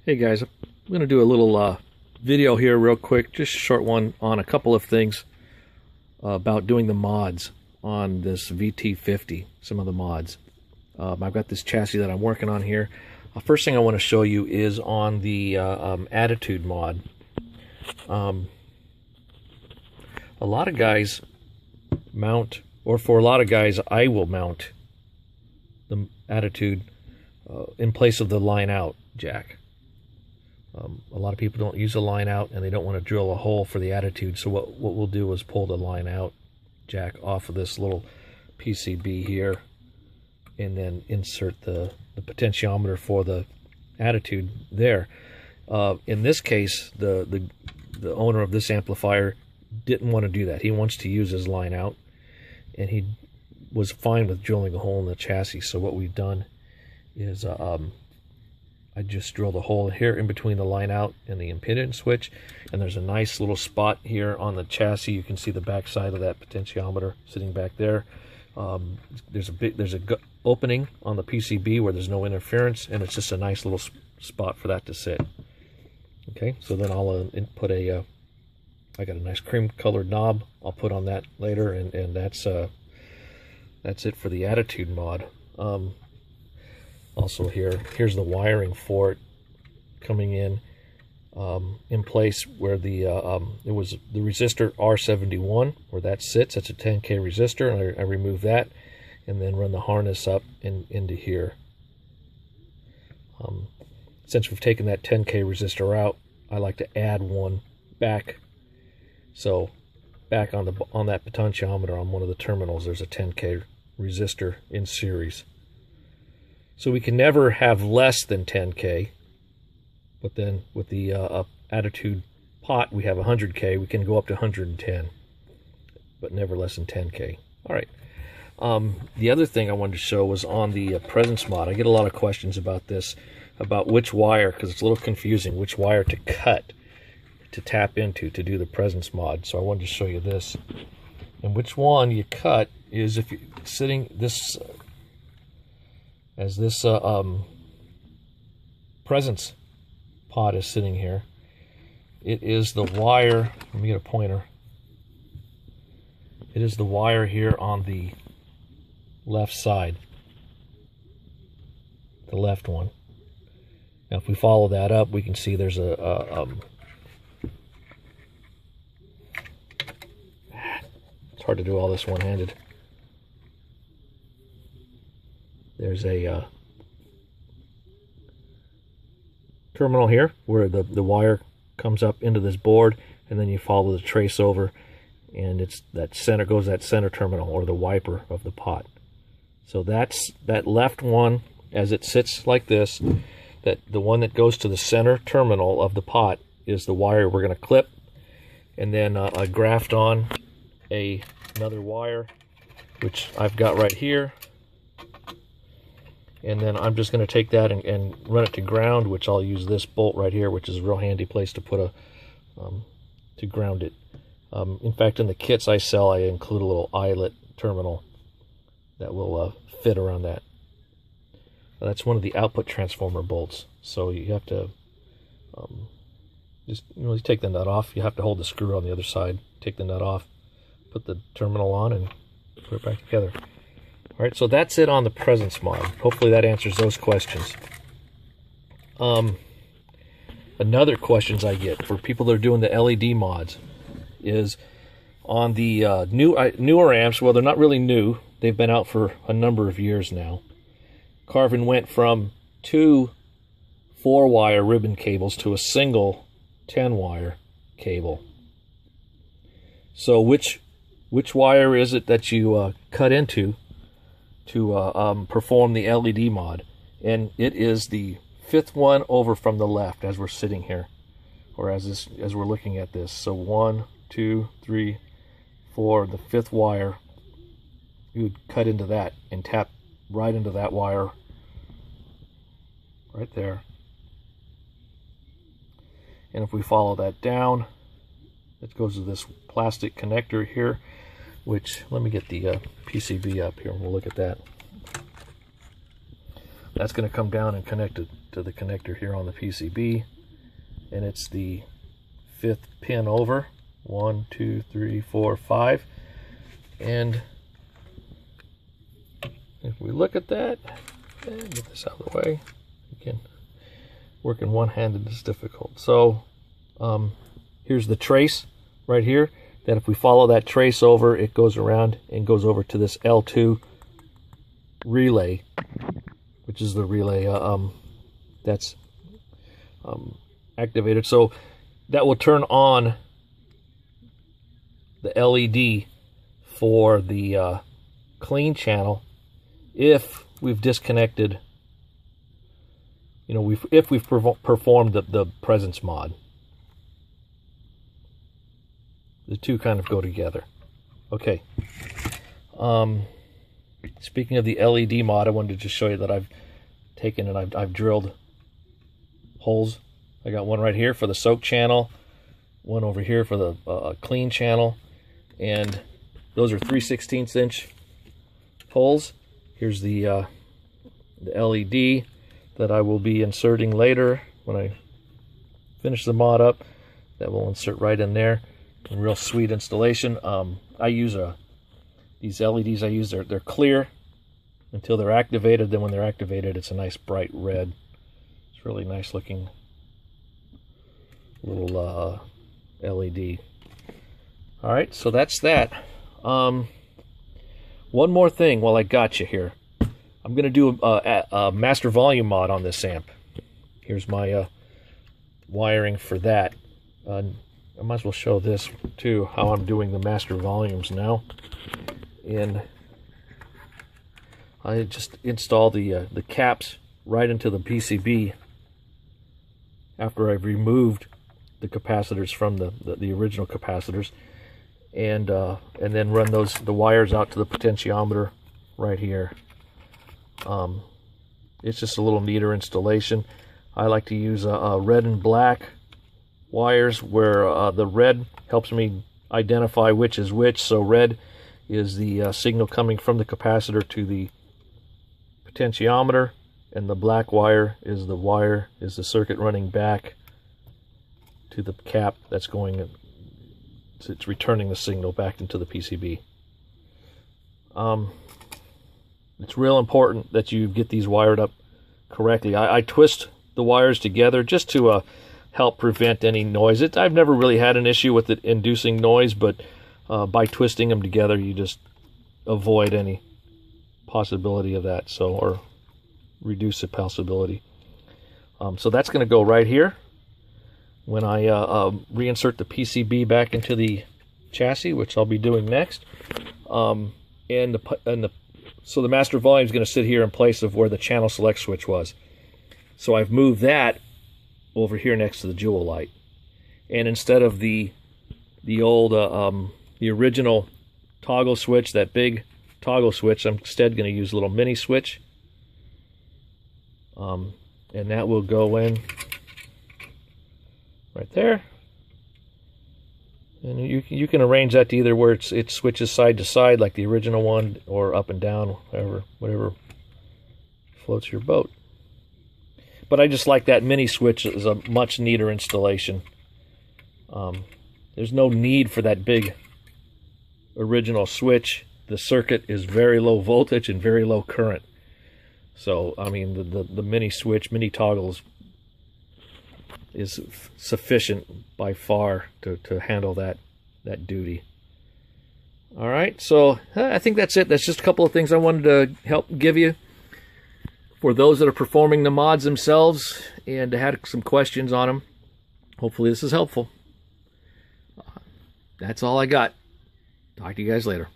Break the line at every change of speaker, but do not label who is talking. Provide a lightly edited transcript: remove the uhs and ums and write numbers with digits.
Hey guys, I'm going to do a little video here real quick, just a short one on a couple of things about doing the mods on this VT50, some of the mods. I've got this chassis that I'm working on here. First thing I want to show you is on the attitude mod. A lot of guys mount, or for a lot of guys I will mount the attitude in place of the line out jack. A lot of people don't use a line out and they don't want to drill a hole for the attitude, so what we'll do is pull the line out jack off of this little PCB here and then insert the potentiometer for the attitude there. In this case, the owner of this amplifier didn't want to do that. He wants to use his line out, and he was fine with drilling a hole in the chassis. So what we've done is I just drilled a hole here in between the line out and the impedance switch, and there's a nice little spot here on the chassis. You can see the back side of that potentiometer sitting back there. There's a opening on the PCB where there's no interference, and it's just a nice little spot for that to sit. Okay, so then I'll put I got a nice cream colored knob I'll put on that later, and that's it for the attitude mod. Also here's the wiring for it coming in place where it was the resistor R71 where that sits. That's a 10K resistor, and I remove that and then run the harness up into here. Since we've taken that 10K resistor out, I like to add one back. So back on that potentiometer on one of the terminals, there's a 10K resistor in series. So we can never have less than 10K, but then with the attitude pot, we have 100K. We can go up to 110, but never less than 10K. All right. The other thing I wanted to show was on the presence mod. I get a lot of questions about this, about which wire, because it's a little confusing, which wire to cut, to tap into, to do the presence mod. So I wanted to show you this. And which one you cut is if you're sitting this... as this presence pod is sitting here, it is the wire, let me get a pointer, it is the wire here on the left side, the left one. Now if we follow that up, we can see there's it's hard to do all this one-handed. There's a terminal here where the wire comes up into this board, and then you follow the trace over, and it's that center terminal, or the wiper of the pot. So that's that left one as it sits like this. That the one that goes to the center terminal of the pot is the wire we're going to clip, and then I graft on another wire, which I've got right here. And then I'm just going to take that and run it to ground, which I'll use this bolt right here, which is a real handy place to put to ground it. In fact, in the kits I sell, I include a little eyelet terminal that will fit around that. Now, that's one of the output transformer bolts. So you have to just take the nut off. You have to hold the screw on the other side. Take the nut off, put the terminal on, and put it back together. All right, so that's it on the presence mod. Hopefully that answers those questions. Another questions I get for people that are doing the LED mods is on the newer amps. Well, they're not really new. They've been out for a number of years now. Carvin went from 2 4-wire ribbon cables to a single 10-wire cable. So which wire is it that you cut into to perform the LED mod? And it is the 5th one over from the left as we're sitting here, or as we're looking at this. So 1, 2, 3, 4, the 5th wire, you would cut into that and tap right into that wire right there. And if we follow that down, it goes to this plastic connector here, which, let me get the PCB up here and we'll look at that. That's going to come down and connect to to the connector here on the PCB, and it's the 5th pin over. 1, 2, 3, 4, 5. And if we look at that, and get this out of the way, again, working one-handed is difficult. So here's the trace right here, that if we follow that trace over, it goes around and goes over to this L2 relay, which is the relay that's activated. So that will turn on the LED for the clean channel if we've disconnected, you know, if we've performed the presence mod. The two kind of go together. Okay. Speaking of the LED mod, I wanted to just show you that I've taken and I've drilled holes. I got one right here for the soak channel, one over here for the clean channel, and those are 3/16 inch holes. Here's the LED that I will be inserting later when I finish the mod up. That will insert right in there. A real sweet installation. I use these LEDs I use, they're clear until they're activated. Then when they're activated, it's a nice bright red. It's really nice looking little LED. All right, so that's that. One more thing while I got you here. I'm going to do a master volume mod on this amp. Here's my wiring for that. I might as well show this too, how I'm doing the master volumes now. And I just installed the caps right into the PCB after I've removed the capacitors from the original capacitors, and then run the wires out to the potentiometer right here. It's just a little neater installation. I like to use red and black wires, where the red helps me identify which is which. So red is the signal coming from the capacitor to the potentiometer, and the black wire is the circuit running back to the cap that's going, it's returning the signal back into the PCB. It's real important that you get these wired up correctly. I twist the wires together just to help prevent any noise. I've never really had an issue with it inducing noise, but by twisting them together, you just avoid any possibility of that, so, or reduce the possibility. So that's going to go right here when I reinsert the PCB back into the chassis, which I'll be doing next. So the master volume is going to sit here in place of where the channel select switch was. So I've moved that over here next to the jewel light, and instead of the old the original toggle switch, that big toggle switch, I'm instead going to use a little mini switch, and that will go in right there. And you can arrange that to either where it switches side to side like the original one, or up and down, whatever floats your boat. But I just like that mini switch. Is a much neater installation. There's no need for that big original switch. The circuit is very low voltage and very low current. So, I mean, the mini switch, mini toggles is sufficient by far to handle that duty. All right, so I think that's it. That's just a couple of things I wanted to help give you for those that are performing the mods themselves and had some questions on them. Hopefully this is helpful. That's all I got. Talk to you guys later.